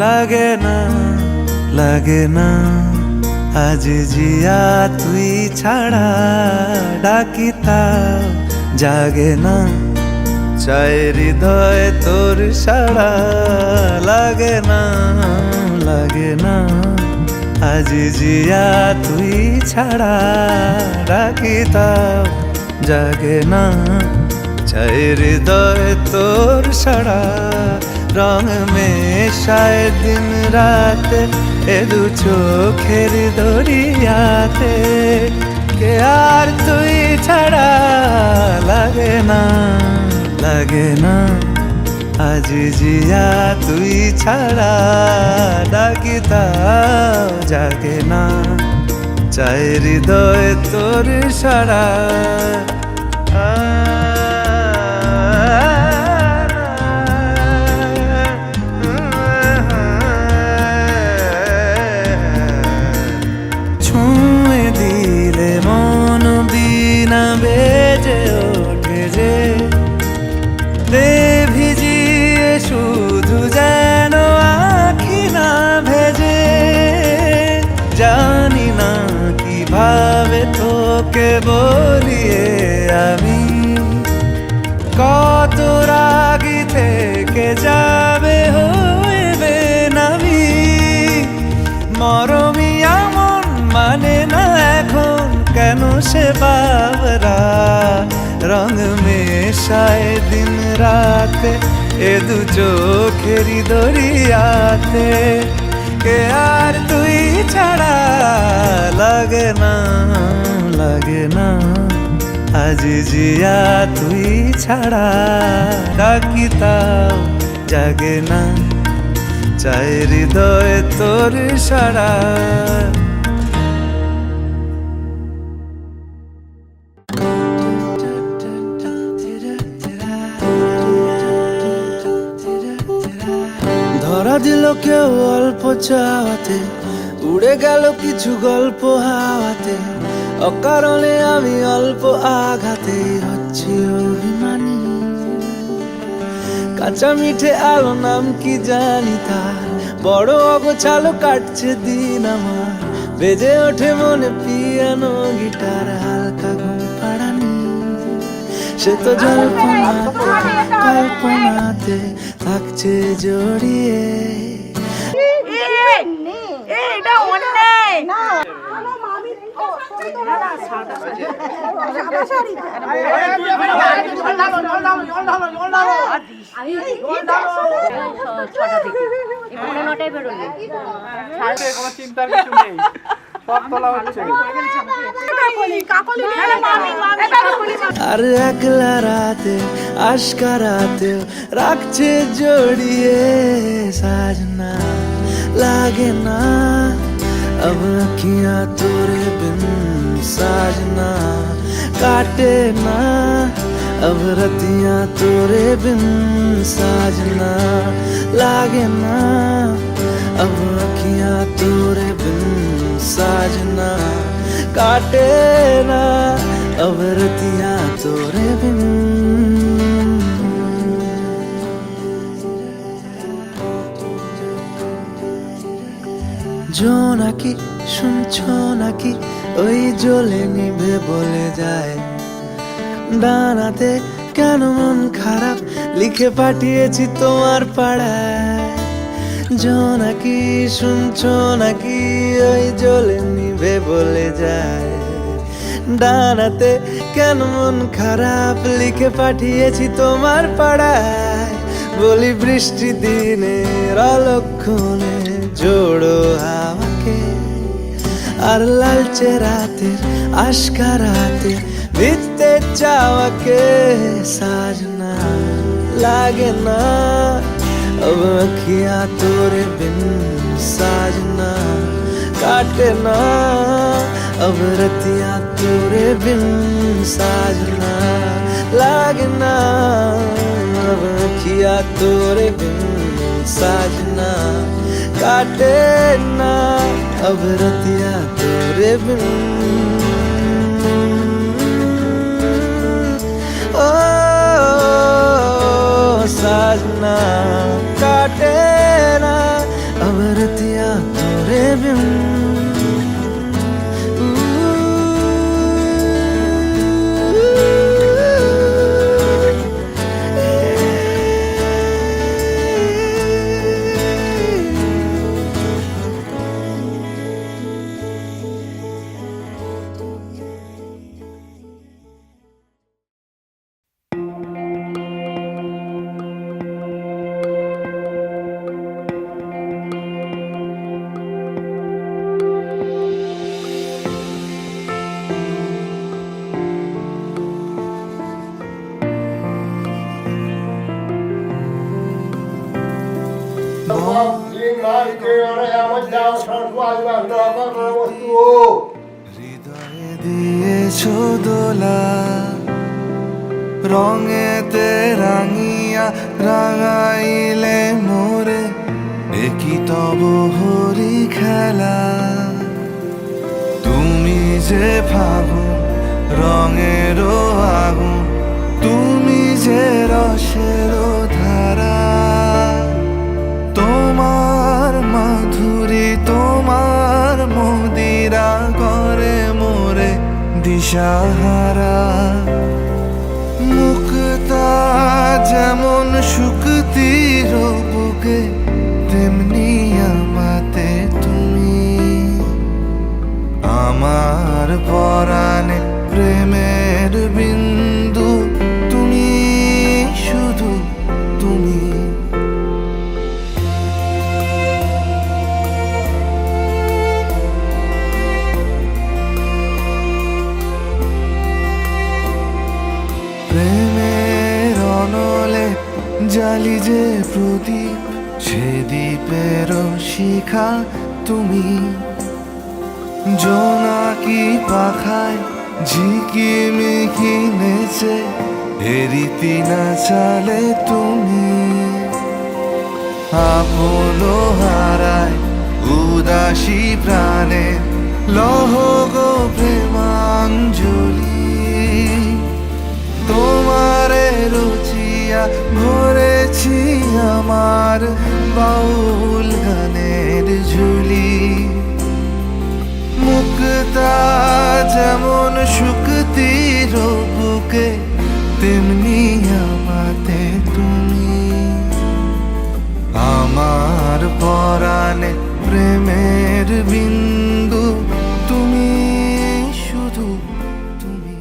লাগে না লাগে না আজ জিয়া তুই ছাড়া ডাকি তাও জাগে না চাই হৃদয় তোর সাড়া লাগে না লাগে না আজ জিয়া তুই ছাড়া ডাকি তাও জাগে না চাই হৃদয় তোর সাড়া রং মেশায় দিন রাত এ দু চোখের দরিয়াতে কে আর তুই ছাড়া লাগে না লাগে না আজ জিয়া তুই ছাড়া ডাকি তাও জাগে না চাই হৃদয় তোর সাড়া ছুঁয়ে দিলে মন বিনা বেজে ওঠে যে দে ভিজিয়ে শুধু যেন আখি না ভেজে জানি না কিভাবে তোকে বলিয়ে আমি কত রাগি থেকে যাবে হইবে নামি মরমি এমন মানে না এখন কেন সে বাবরা রং মেশায় দিন রাতে এ দু চোখেরি দরিয়াতে কে আর তুই ছাড়া লাগে না লাগে না আজ জিয়া তুই ছাড়া ডাকি তাও জাগে না চাই হৃদয় তোর সাড়া ধরা দিল কেউ অল্প চাওয়াতে উড়ে গেল কিছু গল্প হাওয়াতে অকারণে আমি অল্প আঘাতে হচ্ছি অভিমানী কাঁচা মিঠে আলো নাম কি জানি তার বড় অগোছালো কাটছে দিন আমার বেজে ওঠে মনে পিয়ানো গিটার হালকা ঘুম পাড়ানি সে তো কল্পনাতে থাকছে জড়িয়ে চিন্তার কিছু নেই সব তোলা হচ্ছে আর একলা রাতে আশকা রাতে রাখছে জড়িয়ে সাजना लागे ना अब अखियां तोरे बिन साजना काटे ना अब रतियां तोरे बिन साजना लागे ना अब अखियां तोरे बिन साजना काटे ना अब रतियां तोरे बिन জোনাকি শুনছো নাকি ওই জ্বলে নিভে বলে যায় ডানাতে কেন মন খারাপ লিখে পাঠিয়েছি তোমার পাড়ায় জোনাকি শুনছো নাকি ওই জ্বলে নিভে বলে যায় ডানাতে কেন মন খারাপ লিখে পাঠিয়েছি তোমার পাড়ায় বলি বৃষ্টি দিনের অলক্ষণে জোড়ো হাওয়াকে আর লালচে রাতের আশকা রাতে ভিজতে চাওয়াকে সাजना लागे ना अब अखियां तोरे बिन साजना काटे ना अब रतियां तोरे बिन साजना लागे ना अब अखियां तोरे बिन साजना काटे ना अब रतियां तोरे बिन ओ साजना काटे ना बरतिया तोरे बिन হৃদয়ে দিয়েছো দোলা রঙেতে রাঙিয়া রাঙাইলে মোরে একই তব হরি খেলা তুমি যে ফাগুন রঙেরও আগুন তুমি যে রসেরও ধারা তোমার মাধুরী তোমার মদিরা করে মোরে দিশাহারা মুক্তা যেমন শুকতির বুকে তেমনি আমাতে তুমি আমার পরাণে প্রেমের বিন্দু তুমি শুধু তুমি প্রেমের অনলে জালি যে প্রদীপ সে দ্বীপের শিখা তুমি জোনাকি পাখায় ঝিকিমিকি নেচে এরিতি না চালে তুমি আপন হারায় উদাসী প্রাণে লহ গো প্রেমাঞ্জলি তোমারে রুচিয়া ভরেছি আমার বাউল গানের ঝুলি মুক্তা যেমন শুকতির বুকে তেমনি আমাতে তুমি আমার পরাণে প্রেমের বিন্দু তুমি শুধু তুমি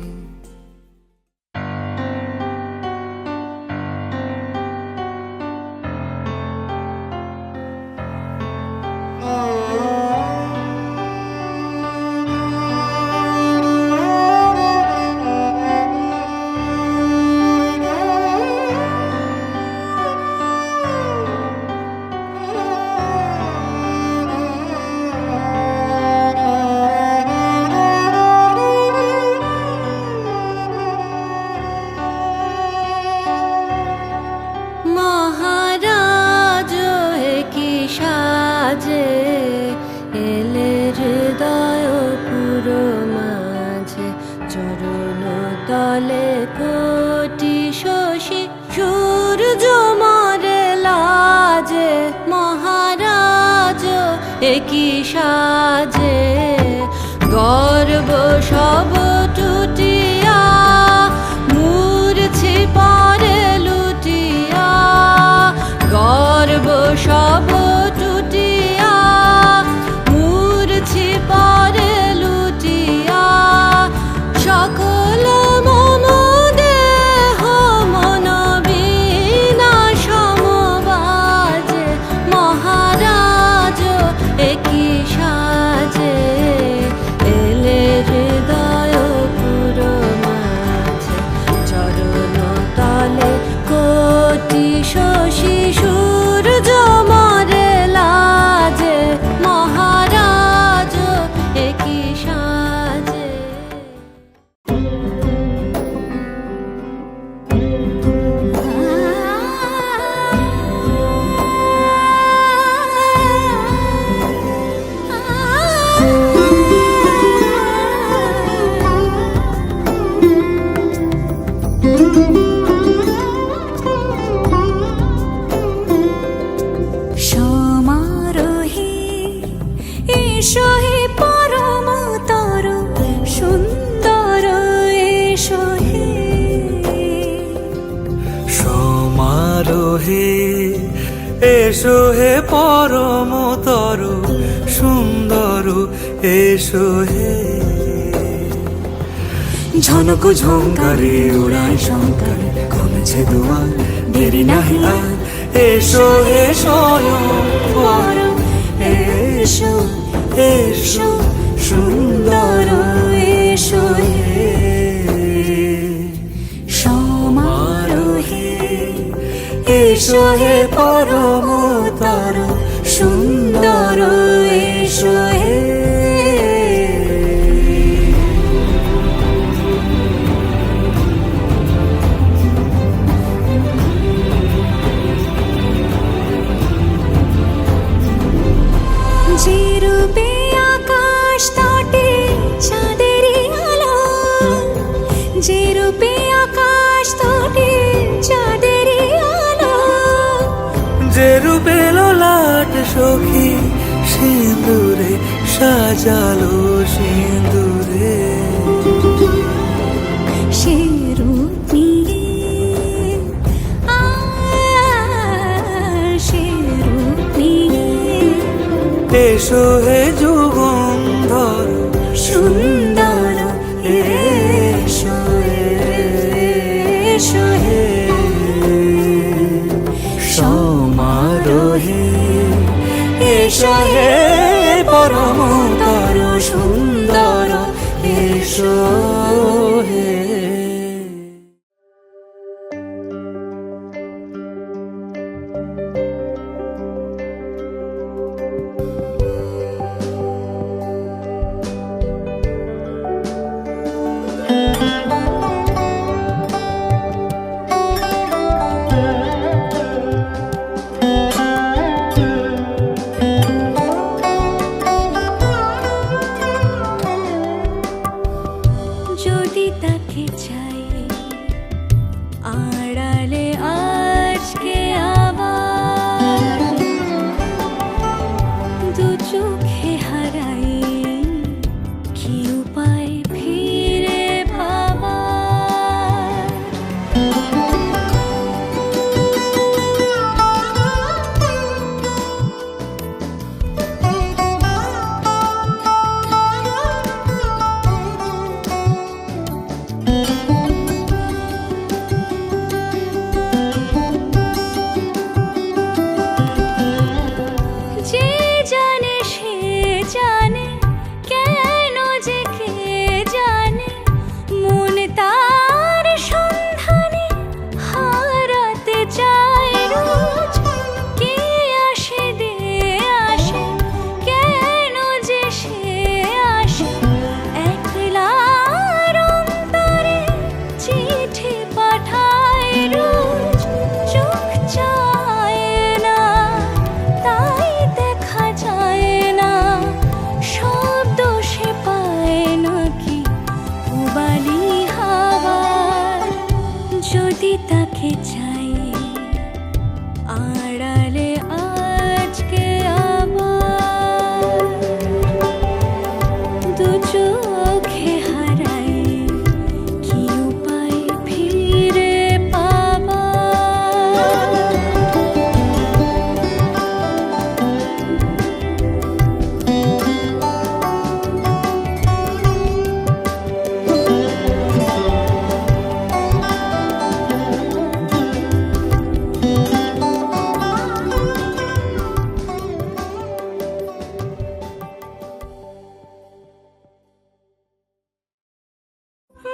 তলে কোটি শশী সূর্য মরে লাজে মহারাজ একই সাজে গর্ব সব টুটিয়া মূর্ছি পরে লুটিয়া গর্ব সব টুটিয়া মূর্ছি পরে লুটিয়া সকল মম দেহ মন বিনা সমবাজে মহারাজ একই সাজে এলে হৃদয় এসো হে পরমতর সুন্দর, এসো হে। ঝনক ঝঙ্কারে উড়ায় শঙ্কার, কমেছে দুয়ার, দেরি নাহি আর। এসো হে স্বয়ং বর, এসো এসো সুন্দর, এসো হে সমারোহে। এসো হে পরমতর সুন্দর, এসো হে। যে রূপে আকাশ তটে চাঁদেরই আলো, যে রূপে আকাশ তটে চাঁদেরই আলো, যে রূপে ললাট সখী সিঁদুরে সাজালো সিঁদুরে। সে রূপ নিয়ে সে রূপ নিয়ে এসো হে যুগন্ধর সুন্দর, এসো এসো হে সমারোহে। এসো হে পরমতর সুন্দর, এসো হে। যদি তাকে চাই আড়ালে আজকে আবার, দু চোখে হারাই কি উপায় ফিরে ভাবার। যে জানে সে জানে, কেন যে কে জানে, মন তার সন্ধানে হারাতে চায় রোজ। কে আসে দে আসে, কেন যে সে আসে, একলার অন্তরে চিঠি পাঠায় রোজ। চোখ চায় না তাই দেখা যায় না, শব্দ সে পায় নাকি উবালি হাওয়ার। যদি তাকে চাই আড়ালে আজকে আবার, দু চোখে হারাই কি উপায় ফিরে পাবার।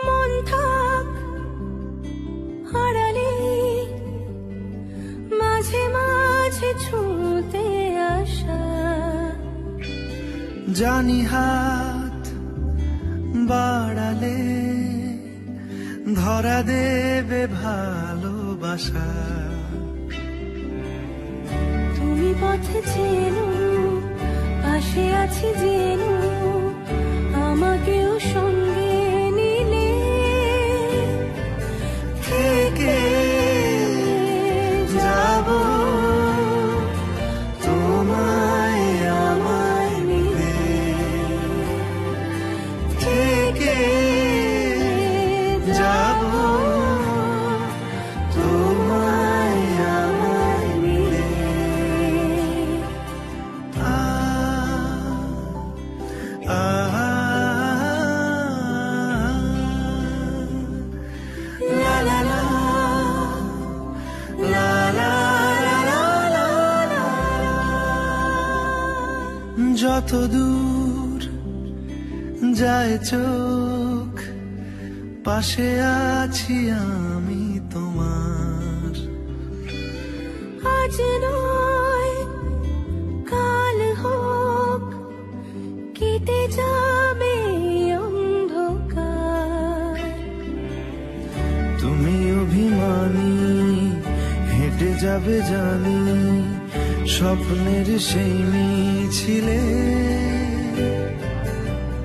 মন থাক আড়ালে, মাঝে মাঝে ছুঁতে আসা। জানি হাত বাড়ালে ধরা দেবে ভালোবাসা। তুমি পথে চেনো, পাশে আছি জেনো, আমাকেও সঙ্গে নিলে থেকে যাব তোমায় আমায় মিলে, থেকে যাব তোমায় আমায় মিলে। যত দূর যায় চোখ, পাশে আছি আমি তোমার। আজ নয় কাল হোক, কেটে যাবে অন্ধকার। তুমি অভিমানী হেঁটে যাবে জানি, স্বপ্নের সেই মিছিলে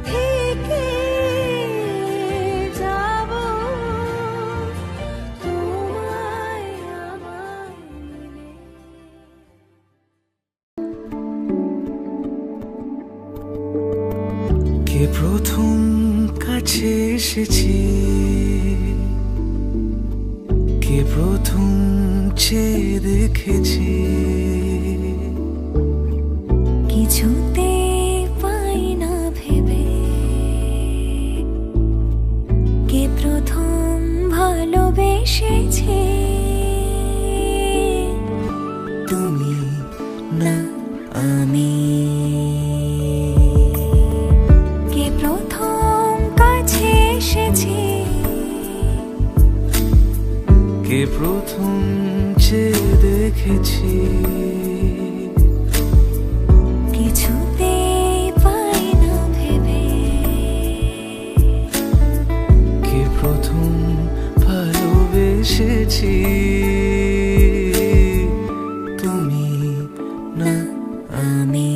থেকে যাব তোমায় আমায় মিলে। কে প্রথম কাছে এসেছি, কে প্রথম চেয়ে দেখেছি, কিছুতে পাই না ভেবে, কে প্রথম ভালোবেসেছে। তুমি না আমি। কে প্রথম কাছে এসেছে, কে প্রথম চেয়ে দেখেছি, কিছুতে পাই না ভেবে, কে প্রথম ভালোবেসেছি। তুমি না আমি।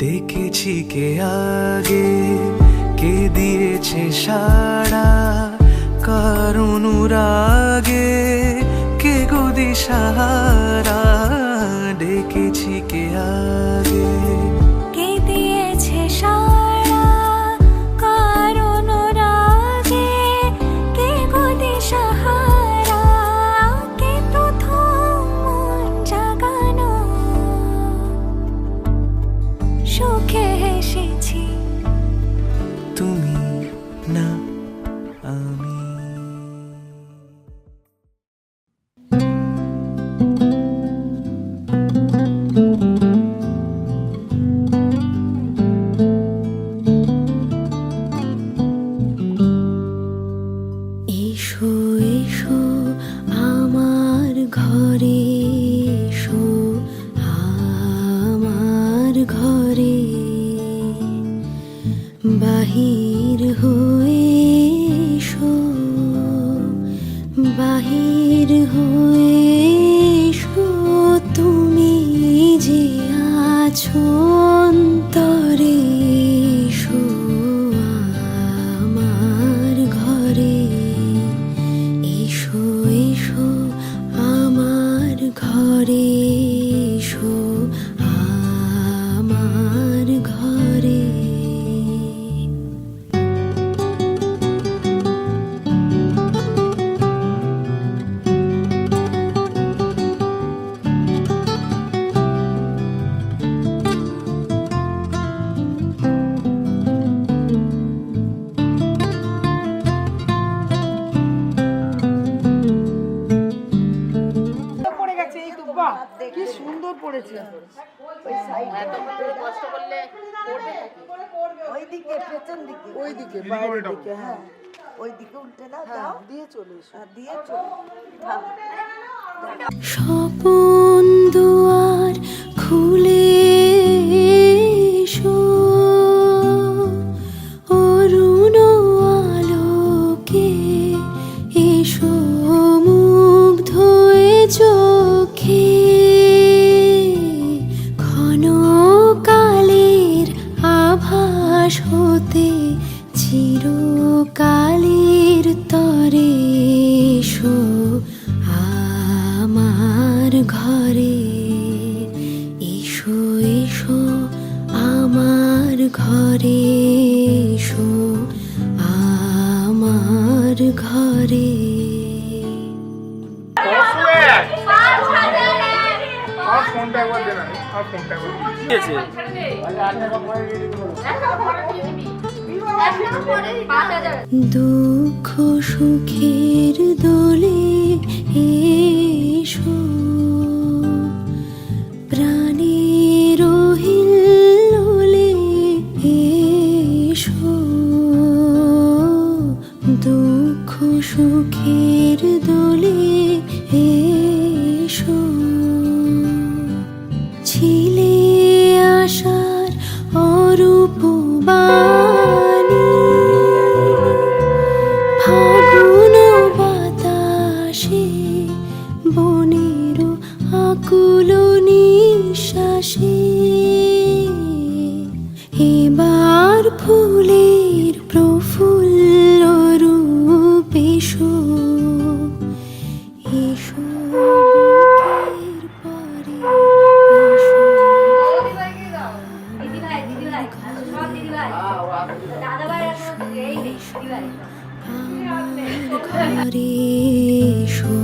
দেখেছি কে আগে, কে দিয়েছে সাড়া, কার অনুরাগে কে গো দিশাহারা। ডেকেছি কে আগে, কে দিয়েছে সাড়া, কার অনুরাগে কে গো দিশাহারা। কে প্রথম মন জাগানো, সুখে হেসেছি। তুমি না আমি। এসো এসো আমার ঘরে, এসো আমার ঘরে, বাহির হয়ে এসো, বাহির হয়ে এসো। তুমি যে আছো অন্তরে, এসো আমার ঘরে, এসো এসো আমার ঘরে, এসো আমার ঘরে। পড়ে গেছে এই তো, বাহ কি সুন্দর পড়েছে। ওইদিকে পেছন দিকে, ওইদিকে বাইরের দিকে, হ্যাঁ ওইদিকে উল্টে দাও, হ্যাঁ দাও দিয়ে চলে এসো। আর দিয়ে চলো দাও। স্বপন দুয়ার খুলে এসো, অরুণ আলোকে এসো, মুগ্ধ এ চোখে ঘন কালের আভাস হতে চিরকালের তরে এসো আমার ঘরে। ঘরে এসো, আমার ঘরে। দুঃখ সুখের দোলে এসো, প্রাণের হিল্লোলে এসো। দুঃখ সুখের দোলে এসো, ছিলে আশার অরূপ বাণী, ফাগুন বাতাসে বনের আকুল নিঃশ্বাসে। এবার ফুলের প্রফুল্ল রূপ এসো, এসো বুকের পরে এসো। ঘরে এসো,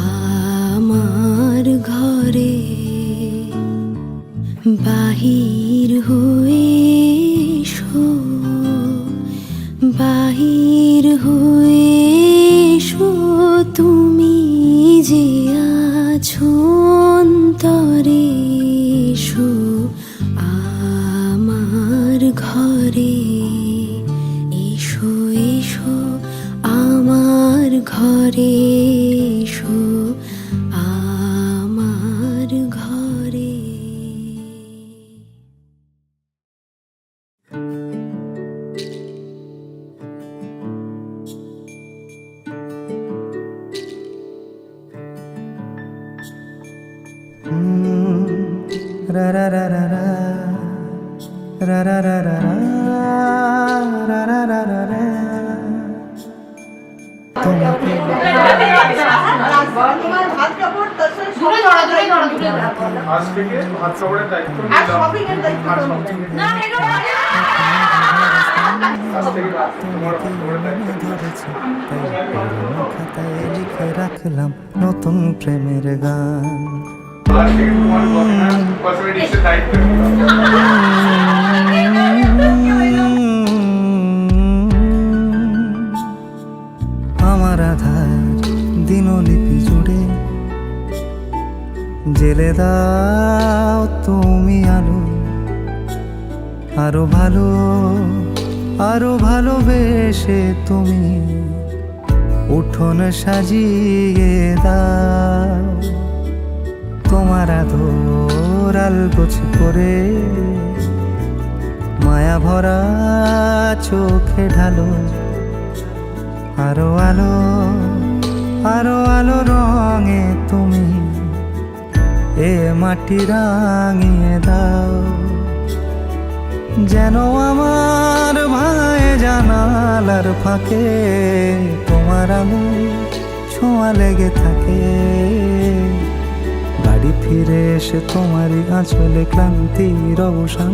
আমার ঘরে। বাহির হয়ে এসো, বাহির হয়ে এসো, তুমি যে আছো অন্তরে। এসো আমার ঘরে, এসো এসো আমার ঘরে। এসো আমার ঘরে। রা রা রা রা রা রা রা রা রা রা রা রা রা রা রা। তোমাকে আজ থেকে হাত কাপড়ের দায়িত্ব নিলাম। আজ থেকে তোমার হাত কাপড়ের দায়িত্ব ধরেছে, তাই পুরনো খাতায় লিখে রাখলাম নতুন প্রেমের গান। আজ থেকে তোমার গহনা কসমেটিক্সের দায়িত্ব নিলাম। আমার আধার দিনলিপি জুড়ে জেলে দাও তুমি আলো, আরো ভালো, আরো ভালোবেসে তুমি উঠোন সাজিয়ে দাও। তোমার আদর আলগোছ করে মায়া ভরা চোখে ঢালো, আরো আলো, আরো আলো রঙে তুমি এ মাটি রাঙিয়ে দাও। যেন আমার ভাই জানালার ফাঁকে তোমার আলো ছোঁয়া লেগে থাকে। বাড়ি ফিরে এসে তোমারই আঁচলে ক্লান্তির অবসান।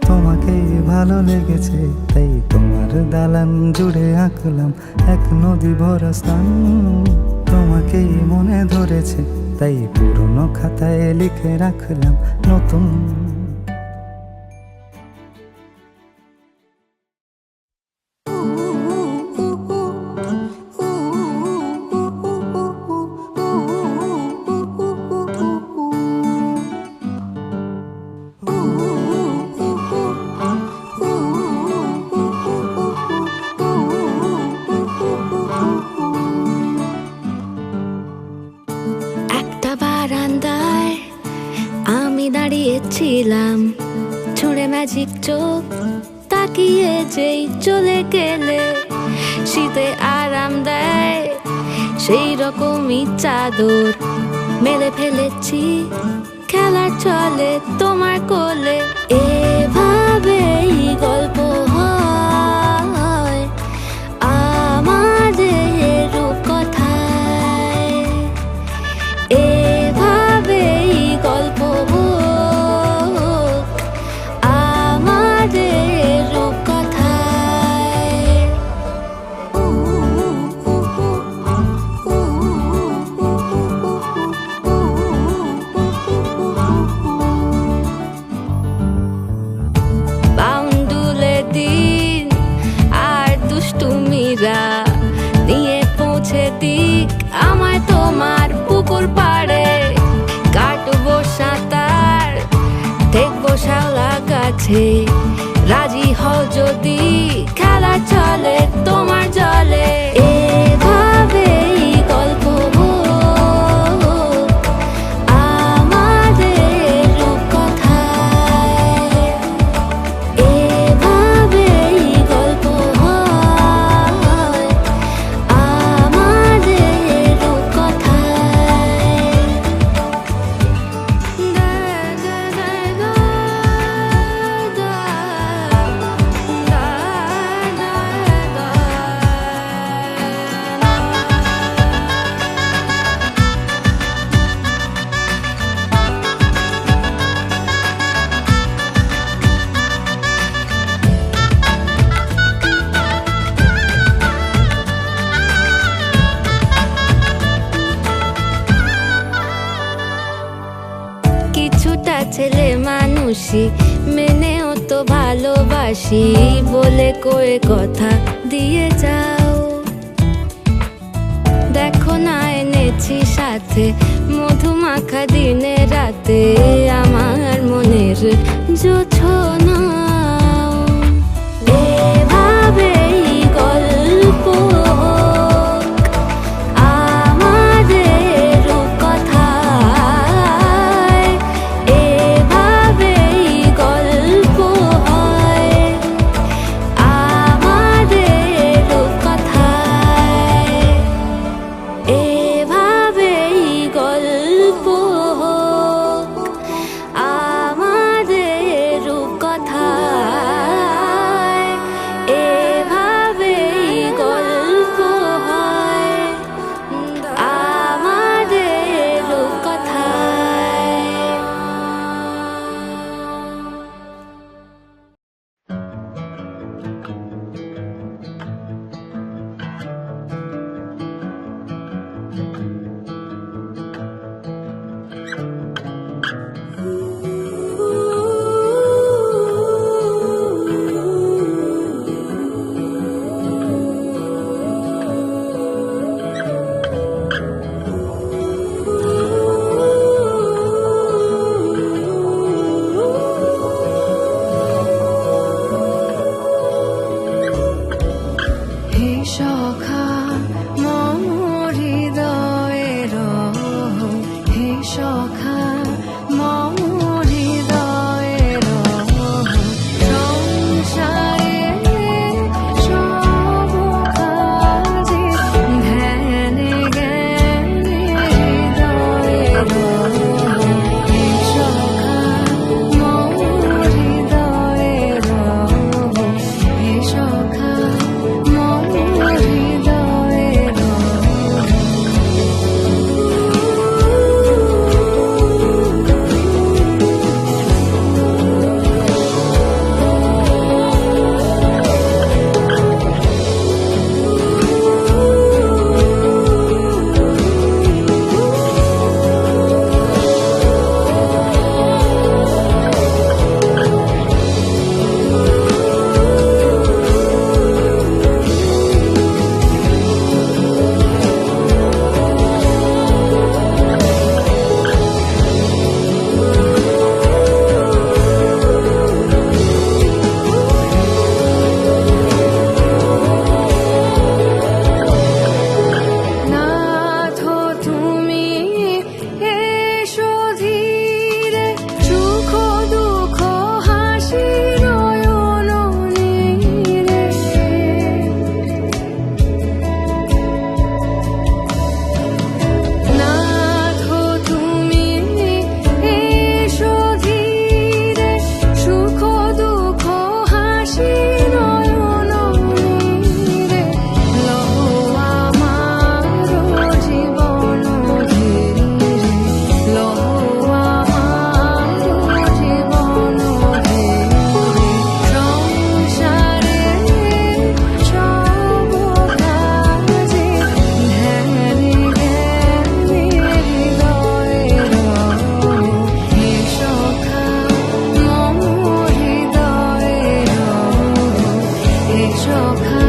তোমাকে ভালো লেগেছে তাই তোমার দালান জুড়ে আঁকলাম এক নদী ভরা স্থান। তোমাকে মনে ধরেছে তাই পুরনো খাতায় লিখে রাখলাম নতুন। ছিলাম ছুঁড়ে ম্যাজিক চোখ তাকিয়ে যেই চলে গেলে শীতে আরাম দেয় সেই রকমই চাদর মেলে ফেলেছি খেলার চলে তোমার কোলে। এভাবেই গল্প হয় আমাদের রূপকথায়, এভাবেই গল্প হয় কাছে রাজি হও যদি খেলা চলে তোমার জলে এভাবেই গল্প হোক আমাদের রূপকথায় এভাবেই গল্প হয় আমাদের রূপকথায় কিছুটা ছেলে মানুষই মেনেও তো ভালোবাসি বলে কয়ে কথা দিয়ে যাও দেখো না এনেছি সাথে মধুমাখা দিনে রাতে আমার মনের জোছনা এভাবেই গল্প হোক আমাদের রূপকথায় এভাবেই গল্প হয় আমাদের রূপকথায় এভাবেই গল্প হোক আমাদের রূপকথায় এভাবেই গল্প হয় আমাদের রূপকথায় হে সখা মম হৃদয়ের হে সখা মম হৃদয়ের সংসারে সব কাজে ধ্যানে জ্ঞানে হৃদয়ের হে সখা মম হৃদয়ের হে সখা সখা